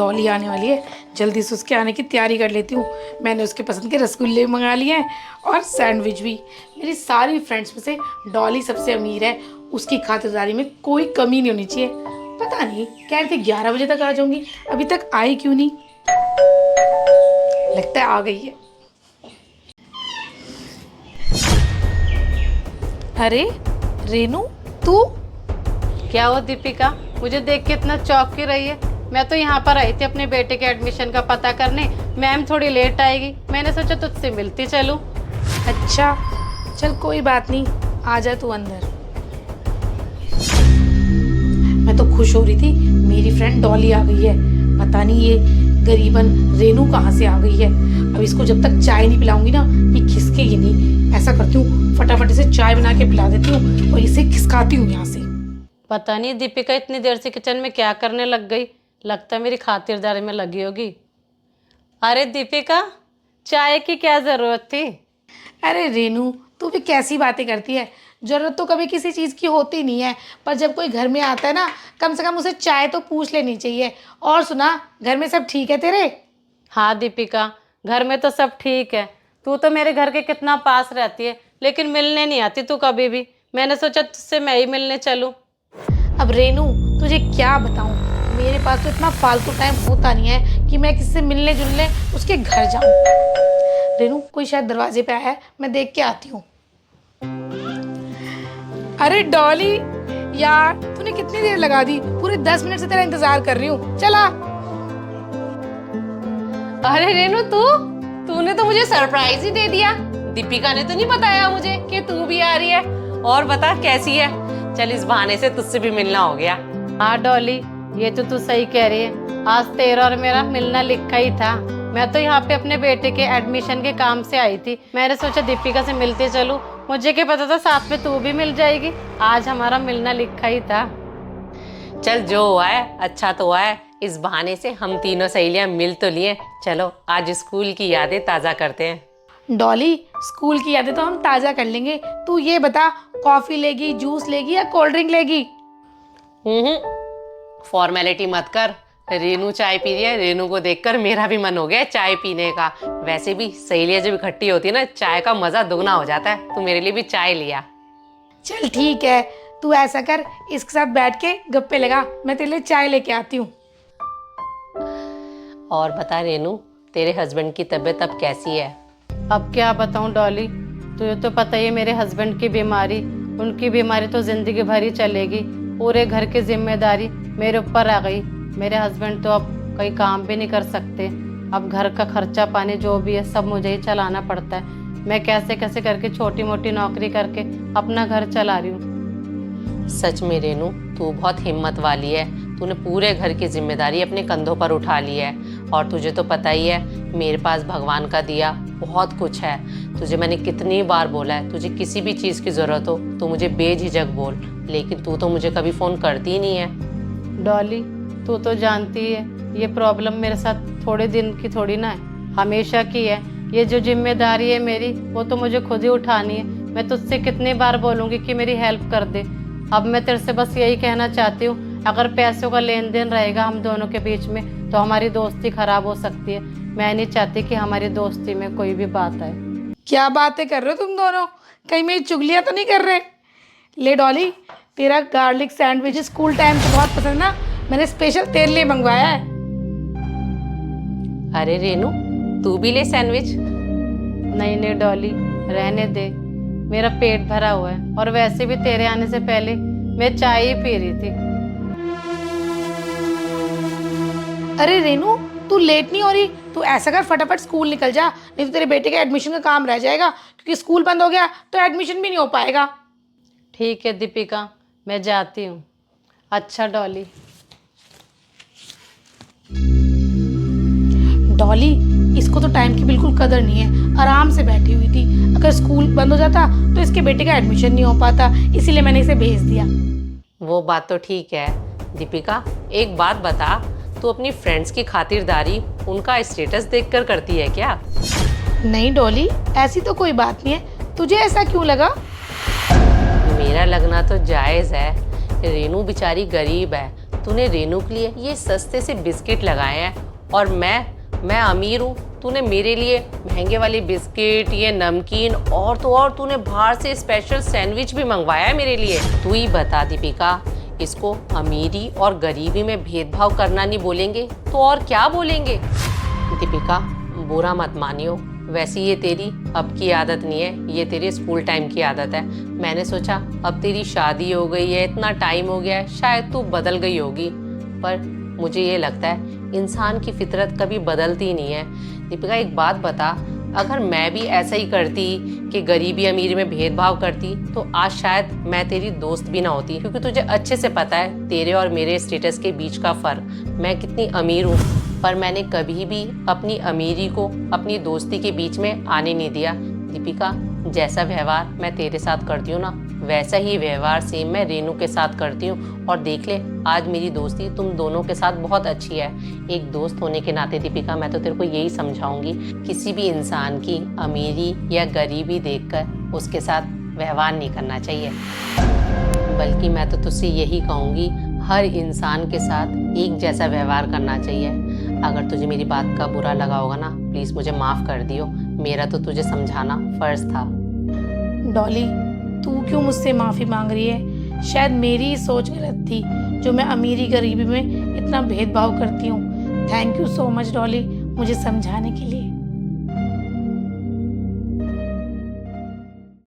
डॉली आने वाली है, जल्दी से उसके आने की तैयारी कर लेती हूँ। मैंने उसके पसंद के रसगुल्ले भी मंगा लिए हैं और सैंडविच भी। मेरी सारी फ्रेंड्स में से डॉली सबसे अमीर है, उसकी खातिरदारी में कोई कमी नहीं होनी चाहिए। पता नहीं कह रही थी 11 बजे तक आ जाऊँगी, अभी तक आई क्यों नहीं। लगता है आ गई है। अरे रेनू, तू? क्या हुआ दीपिका, मुझे देख के इतना चौंक क्यों रही है? मैं तो यहाँ पर आई थी अपने बेटे के एडमिशन का पता करने। मैम थोड़ी लेट आएगी, मैंने सोचा तुझसे मिलती चलूं। अच्छा चल कोई बात नहीं, आ जा तू अंदर। मैं तो खुश हो रही थी, मेरी फ्रेंड डॉली आ गई है। पता नहीं ये गरीबन रेनू कहाँ से आ गई है। अब इसको जब तक चाय नहीं पिलाऊंगी ना, ये खिसकेगी नहीं। ऐसा करती हूँ, फटाफट इसे चाय बना के पिला देती हूँ और इसे खिसकाती हूँ यहाँ से। पता नहीं दीपिका इतनी देर से किचन में क्या करने लग गई, लगता है मेरी खातिरदारी में लगी होगी। अरे दीपिका, चाय की क्या ज़रूरत थी? अरे रेनू, तू भी कैसी बातें करती है। ज़रूरत तो कभी किसी चीज़ की होती नहीं है, पर जब कोई घर में आता है ना, कम से कम उसे चाय तो पूछ लेनी चाहिए। और सुना, घर में सब ठीक है तेरे? हाँ दीपिका, घर में तो सब ठीक है। तू तो मेरे घर के कितना पास रहती है, लेकिन मिलने नहीं आती तू कभी भी। मैंने सोचा तुझसे मैं ही मिलने चलूँ। अब रेनू तुझे क्या बताऊँ, मेरे पास तो इतना फालतू टाइम होता नहीं है कि मैं किससे मिलने जुलने उसके घर जाऊँ। रेनू कोई शायद दरवाजे पे आया है, मैं देख के आती हूँ। अरे डॉली यार, तूने कितनी देर लगा दी, पूरे 10 मिनट से तेरा इंतजार कर रही हूँ। चला। अरे रेनू, तूने तो मुझे सरप्राइज ही दे दिया। दीपिका ने तो नहीं बताया मुझे कि तू भी आ रही है। और बता कैसी है? चल इस बहाने से तुझसे भी मिलना हो गया। हाँ डॉली, ये तो तू सही कह रही है। आज तेरा और मेरा मिलना लिखा ही था। मैं तो यहाँ पे अपने बेटे के एडमिशन के काम से आई थी। मैंने सोचा दीपिका से मिलते चलूं। मुझे क्या पता था साथ में तू भी मिल जाएगी। आज हमारा मिलना लिखा ही था। चल जो हुआ है अच्छा तो हुआ है। इस बहाने से हम तीनों सहेलियां मिल तो लिए। चलो आज स्कूल की यादें ताज़ा करते हैं। डॉली, स्कूल की यादें तो हम ताज़ा कर लेंगे। तू ये बता, कॉफ़ी लेगी, जूस लेगी या कोल्ड ड्रिंक लेगी? फॉर्मेलिटी मत कर। रेनू चाय पी रही है, रेनू को देखकर मेरा भी मन हो गया चाय पीने का। वैसे भी सहेलियां जब इकट्ठी होती है ना, चाय का मज़ा दुगना हो जाता है। तू मेरे लिए भी चाय लिया। चल ठीक है, तू ऐसा कर, इसके साथ बैठ के गप्पे लगा, मैं तेरे लिए चाय लेके आती हूँ। और बता रेनू, तेरे हस्बैंड की तबीयत अब कैसी है? अब क्या बताऊं डॉली, तुझे तो पता ही है मेरे हस्बैंड की बीमारी। उनकी बीमारी तो ज़िंदगी भर ही चलेगी। पूरे घर की जिम्मेदारी मेरे ऊपर आ गई। मेरे हस्बैंड तो अब कोई काम भी नहीं कर सकते। अब घर का खर्चा पानी जो भी है सब मुझे ही चलाना पड़ता है। मैं कैसे कैसे करके छोटी मोटी नौकरी करके अपना घर चला रही हूँ। सच में रेनू, तू बहुत हिम्मत वाली है। तूने पूरे घर की जिम्मेदारी अपने कंधों पर उठा ली है। और तुझे तो पता ही है, मेरे पास भगवान का दिया बहुत कुछ है। तुझे मैंने कितनी बार बोला है, तुझे किसी भी चीज़ की ज़रूरत हो तो मुझे बेझिझक बोल, लेकिन तू तो मुझे कभी फ़ोन करती ही नहीं है। डॉली, तू तो जानती है ये प्रॉब्लम मेरे साथ थोड़े दिन की थोड़ी ना है, हमेशा की है। ये जो जिम्मेदारी है मेरी, वो तो मुझे खुद ही उठानी है। मैं तुझसे कितनी बार बोलूँगी कि मेरी हेल्प कर दे। अब मैं तेरे से बस यही कहना चाहती हूँ, अगर पैसों का लेन देन रहेगा हम दोनों के बीच में तो हमारी दोस्ती खराब हो सकती है। मैं नहीं चाहती कि हमारी दोस्ती में कोई भी बात आए। क्या बातें कर रहे हो तुम दोनों? कहीं मेरी चुगलियाँ तो नहीं कर रहे? ले डॉली, तेरा गार्लिक सैंडविच स्कूल टाइम से बहुत पसंद ना, मैंने स्पेशल तेरे लिए मंगवाया है। अरे रेनू, तू भी ले सैंडविच। नहीं नहीं डॉली, रहने दे, मेरा पेट भरा हुआ है। और वैसे भी तेरे आने से पहले मैं चाय ही पी रही थी। अरे रेनू, तू लेट नहीं हो रही? तू ऐसा कर, फटाफट स्कूल निकल जा, नहीं तो तेरे बेटे के एडमिशन का काम रह जाएगा, क्योंकि स्कूल बंद हो गया तो एडमिशन भी नहीं हो पाएगा। ठीक है दीपिका, मैं जाती हूँ। अच्छा डॉली। डॉली, इसको तो टाइम की बिल्कुल कदर नहीं है, आराम से बैठी हुई थी। अगर स्कूल बंद हो जाता तो इसके बेटे का एडमिशन नहीं हो पाता, इसीलिए मैंने इसे भेज दिया। वो बात तो ठीक है। दीपिका, एक बात बता, तू अपनी फ्रेंड्स की खातिरदारी उनका स्टेटस देखकर करती है क्या? नहीं डॉली, ऐसी तो कोई बात नहीं है, तुझे ऐसा क्यों लगा? मेरा लगना तो जायज़ है। रेनू बेचारी गरीब है, तूने रेनू के लिए ये सस्ते से बिस्किट लगाए हैं और मैं अमीर हूँ, तूने मेरे लिए महंगे वाले बिस्किट, ये नमकीन और तो और तूने बाहर से स्पेशल सैंडविच भी मंगवाया है मेरे लिए। तू ही बता दीपिका, इसको अमीरी और गरीबी में भेदभाव करना नहीं बोलेंगे तो और क्या बोलेंगे? दीपिका बुरा मत मानियो, वैसे ये तेरी अब की आदत नहीं है, ये तेरे स्कूल टाइम की आदत है। मैंने सोचा अब तेरी शादी हो गई है, इतना टाइम हो गया है, शायद तू बदल गई होगी, पर मुझे ये लगता है इंसान की फितरत कभी बदलती नहीं है। दीपिका एक बात बता, अगर मैं भी ऐसा ही करती कि गरीबी अमीरी में भेदभाव करती तो आज शायद मैं तेरी दोस्त भी ना होती, क्योंकि तुझे अच्छे से पता है तेरे और मेरे स्टेटस के बीच का फ़र्क। मैं कितनी अमीर हूँ, पर मैंने कभी भी अपनी अमीरी को अपनी दोस्ती के बीच में आने नहीं दिया। दीपिका जैसा व्यवहार मैं तेरे साथ करती हूँ ना, वैसा ही व्यवहार सेम मैं रेनू के साथ करती हूँ। और देख ले आज मेरी दोस्ती तुम दोनों के साथ बहुत अच्छी है। एक दोस्त होने के नाते दीपिका मैं तो तेरे को यही समझाऊंगी, किसी भी इंसान की अमीरी या गरीबी देखकर उसके साथ व्यवहार नहीं करना चाहिए, बल्कि मैं तो तुझसे यही कहूँगी हर इंसान के साथ एक जैसा व्यवहार करना चाहिए। अगर तुझे मेरी बात का बुरा लगा होगा ना, प्लीज़ मुझे माफ़ कर दियो, मेरा तो तुझे समझाना फ़र्ज़ था। डॉली तू क्यों मुझसे माफ़ी मांग रही है? शायद मेरी ही सोच गलत थी जो मैं अमीरी गरीबी में इतना भेदभाव करती हूँ। Thank you so much Dolly मुझे समझाने के लिए।